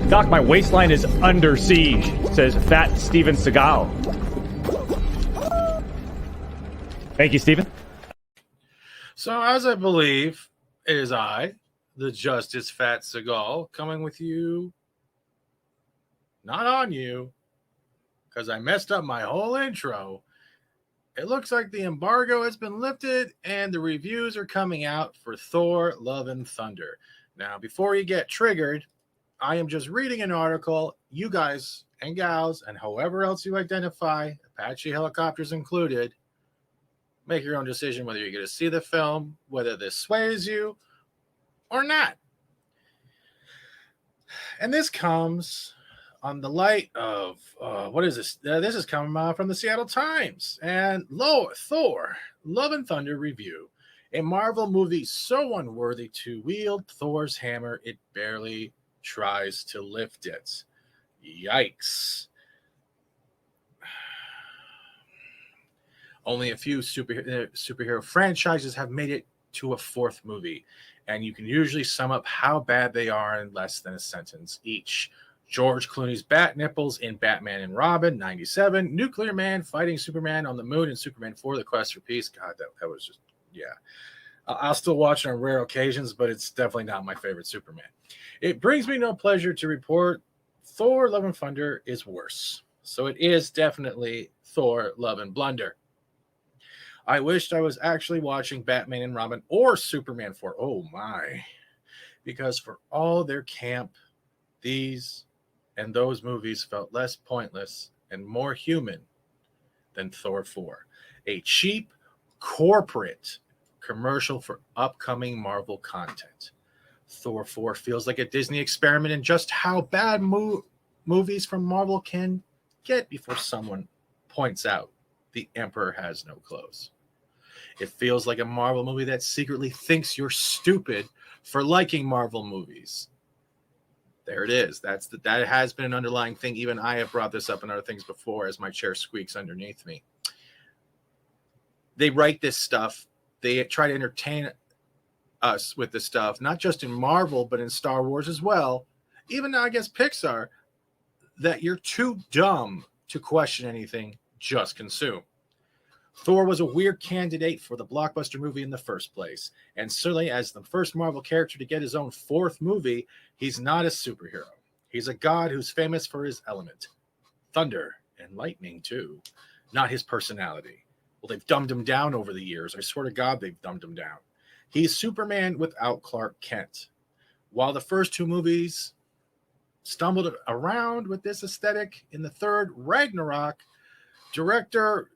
Doc, my waistline is under siege, says FAT-STEVENSEAGAL. Thank you, Stephen. So, as I believe, it is I, the Justice Fat Seagal, coming with you, not on you, because I messed up my whole intro. It looks like the embargo has been lifted and the reviews are coming out for Thor Love and Thunder. Now, before you get triggered, I am just reading an article. You guys and gals and however else you identify, Apache helicopters included, make your own decision whether you're going to see the film, whether this sways you or not. And this comes on the light of, what is this? This is coming from the Seattle Times. And Thor, Love and Thunder review. A Marvel movie so unworthy to wield Thor's hammer, it barely tries to lift it. Yikes. Only a few superhero franchises have made it to a fourth movie, and you can usually sum up how bad they are in less than a sentence each. George Clooney's bat nipples in Batman and Robin, 97. Nuclear Man fighting Superman on the moon in Superman 4, The Quest for Peace. God, that was just, yeah. I'll still watch it on rare occasions, but it's definitely not my favorite Superman. It brings me no pleasure to report Thor Love and Thunder is worse. So it is definitely Thor Love and Blunder. I wished I was actually watching Batman and Robin or Superman 4. Oh my. Because for all their camp, these and those movies felt less pointless and more human than Thor 4. A cheap corporate commercial for upcoming Marvel content. Thor 4 feels like a Disney experiment in just how bad movies from Marvel can get before someone points out the Emperor has no clothes. It feels like a Marvel movie that secretly thinks you're stupid for liking Marvel movies. There it is. That has been an underlying thing. Even I have brought this up in other things before as my chair squeaks underneath me. They write this stuff. They try to entertain us with this stuff, not just in Marvel, but in Star Wars as well. Even I guess Pixar, that you're too dumb to question anything, just consume. Thor was a weird candidate for the blockbuster movie in the first place, and certainly as the first Marvel character to get his own fourth movie, he's not a superhero. He's a god who's famous for his element. Thunder and lightning, too. Not his personality. Well, they've dumbed him down over the years. I swear to God, they've dumbed him down. He's Superman without Clark Kent. While the first two movies stumbled around with this aesthetic, in the third, Ragnarok, director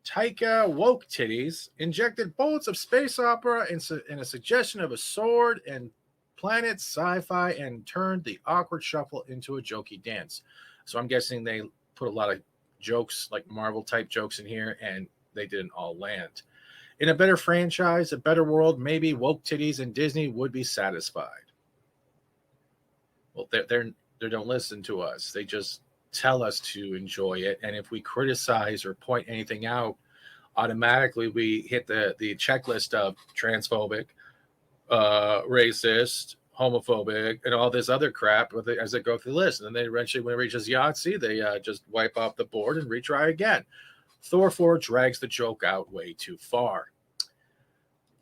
Taika Waititi injected bullets of space opera and a suggestion of a sword and planet sci-fi and turned the awkward shuffle into a jokey dance. So I'm guessing they put a lot of jokes, like Marvel type jokes in here, and they didn't all land. In a better franchise, a better world, maybe Waititi and Disney would be satisfied. Well, they don't listen to us. They just tell us to enjoy it, and if we criticize or point anything out, automatically we hit the checklist of transphobic, racist, homophobic, and all this other crap as they go through the list. And then they eventually, when it reaches Yahtzee, they just wipe off the board and retry again. Thor 4 drags the joke out way too far.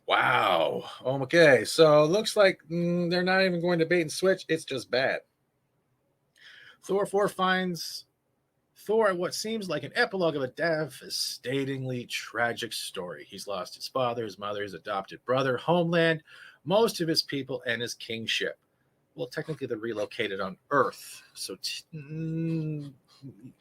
Wow. Okay, so it looks like they're not even going to bait and switch. It's just bad. Thor 4 finds Thor what seems like an epilogue of a devastatingly tragic story. He's lost his father, his mother, his adopted brother, homeland, most of his people, and his kingship. Well, technically they're relocated on Earth. So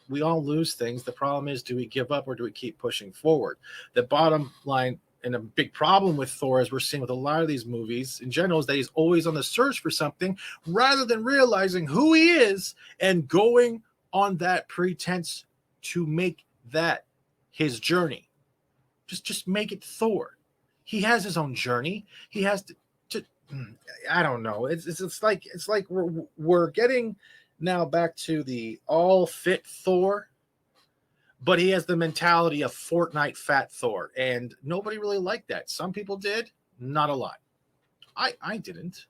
we all lose things. The problem is, do we give up or do we keep pushing forward? The bottom line, and a big problem with Thor, as we're seeing with a lot of these movies in general, is that he's always on the search for something rather than realizing who he is and going on that pretense to make that his journey. Just make it Thor. He has his own journey. He has to I don't know. It's like we're getting now back to the all fit Thor, but he has the mentality of Fortnite fat Thor, and nobody really liked that. Some people did, not a lot. I didn't.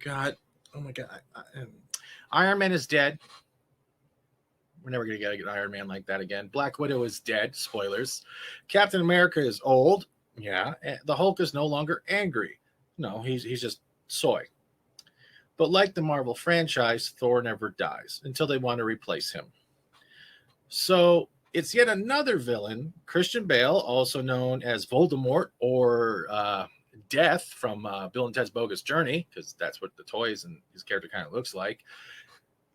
God. Oh my God. Iron Man is dead. We're never going to get an Iron Man like that again. Black Widow is dead. Spoilers. Captain America is old. Yeah. The Hulk is no longer angry. No, he's just soy. But like the Marvel franchise, Thor never dies until they want to replace him. So it's yet another villain, Christian Bale, also known as Voldemort or Death from Bill and Ted's Bogus Journey, because that's what the toys and his character kind of looks like.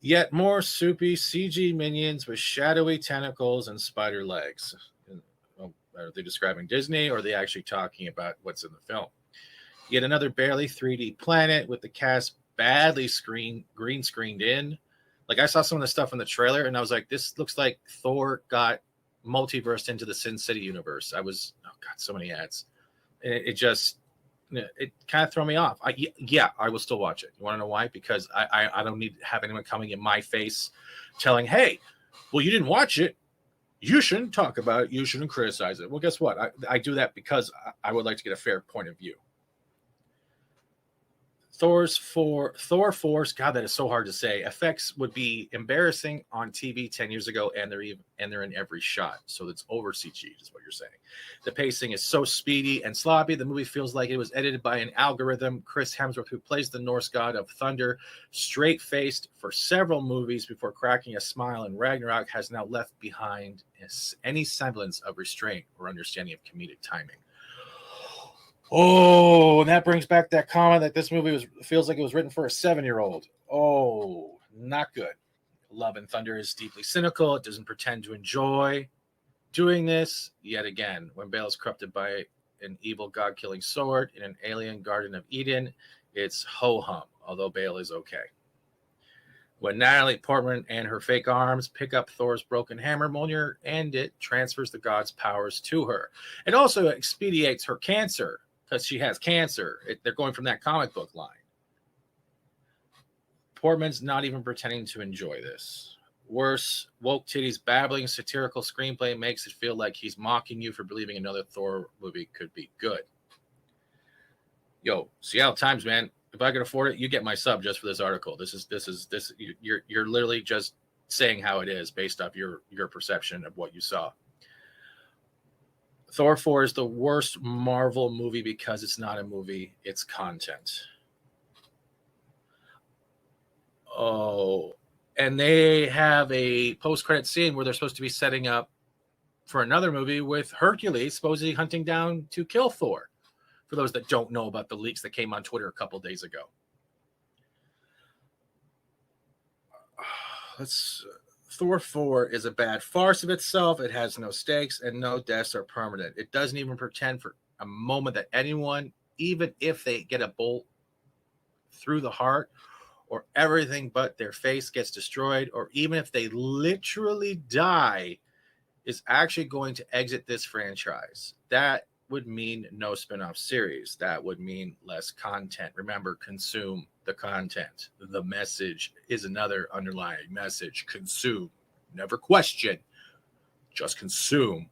Yet more soupy CG minions with shadowy tentacles and spider legs. Are they describing Disney, or are they actually talking about what's in the film? Yet another barely 3D planet with the cast badly green screened in. Like, I saw some of the stuff in the trailer, and I was like, this looks like Thor got multiversed into the Sin City universe. Oh God, so many ads. It kind of threw me off. I will still watch it. You want to know why? Because I don't need to have anyone coming in my face telling, hey, well, you didn't watch it. You shouldn't talk about it. You shouldn't criticize it. Well, guess what? I do that because I would like to get a fair point of view. Thor Force God, that is so hard to say. Effects would be embarrassing on TV 10 years ago, and they're in every shot. So it's over CG, is what you're saying. The pacing is so speedy and sloppy. The movie feels like it was edited by an algorithm. Chris Hemsworth, who plays the Norse god of thunder, straight-faced for several movies before cracking a smile in Ragnarok, has now left behind any semblance of restraint or understanding of comedic timing. Oh, and that brings back that comment that this movie feels like it was written for a 7-year-old. Oh, not good. Love and Thunder is deeply cynical. It doesn't pretend to enjoy doing this. Yet again, when Bale is corrupted by an evil god-killing sword in an alien Garden of Eden, it's ho-hum, although Bale is okay. When Natalie Portman and her fake arms pick up Thor's broken hammer, Mjolnir, and it transfers the god's powers to her. It also expedites her cancer, because she has cancer. They're going from that comic book line. Portman's not even pretending to enjoy this. Worse, woke titties babbling satirical screenplay makes it feel like he's mocking you for believing another Thor movie could be good. Yo, Seattle Times, man. If I could afford it, you get my sub just for this article. You're literally just saying how it is based off your perception of what you saw. Thor 4 is the worst Marvel movie because it's not a movie, it's content. Oh, and they have a post-credit scene where they're supposed to be setting up for another movie with Hercules supposedly hunting down to kill Thor, for those that don't know about the leaks that came on Twitter a couple days ago. Thor 4 is a bad farce of itself. It has no stakes and no deaths are permanent. It doesn't even pretend for a moment that anyone, even if they get a bolt through the heart or everything but their face gets destroyed, or even if they literally die, is actually going to exit this franchise. That would mean no spin-off series. That would mean less content. Remember, consume the content. The message is another underlying message. Consume. Never question. Just consume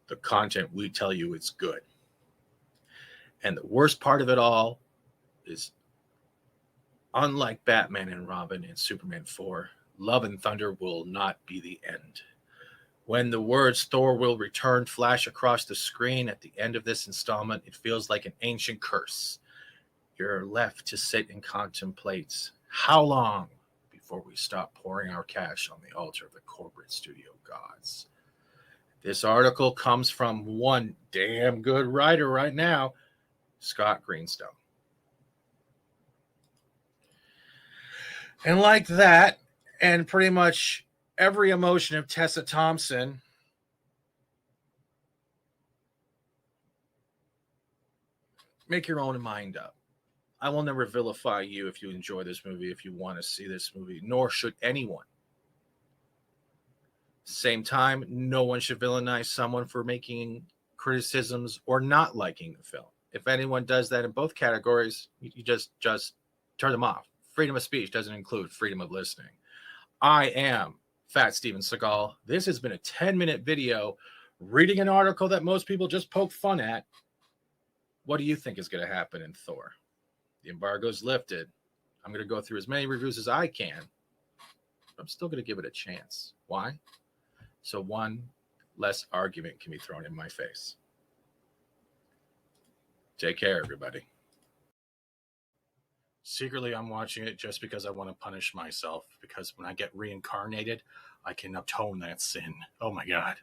the content we tell you is good. And the worst part of it all is, unlike Batman and Robin and Superman 4, Love and Thunder will not be the end. When the words Thor will return flash across the screen at the end of this installment, it feels like an ancient curse. You're left to sit and contemplate how long before we stop pouring our cash on the altar of the corporate studio gods. This article comes from one damn good writer right now, Scott Greenstone. And like that, and pretty much every emotion of Tessa Thompson, make your own mind up. I will never vilify you if you enjoy this movie, if you want to see this movie, nor should anyone. Same time, no one should villainize someone for making criticisms or not liking the film. If anyone does that in both categories, you just turn them off. Freedom of speech doesn't include freedom of listening. I am FAT-STEVENSEAGAL. This has been a 10-minute video reading an article that most people just poke fun at. What do you think is going to happen in Thor? The embargo's lifted. I'm going to go through as many reviews as I can. But I'm still going to give it a chance. Why? So one less argument can be thrown in my face. Take care, everybody. Secretly, I'm watching it just because I want to punish myself, because when I get reincarnated, I can atone that sin. Oh my God.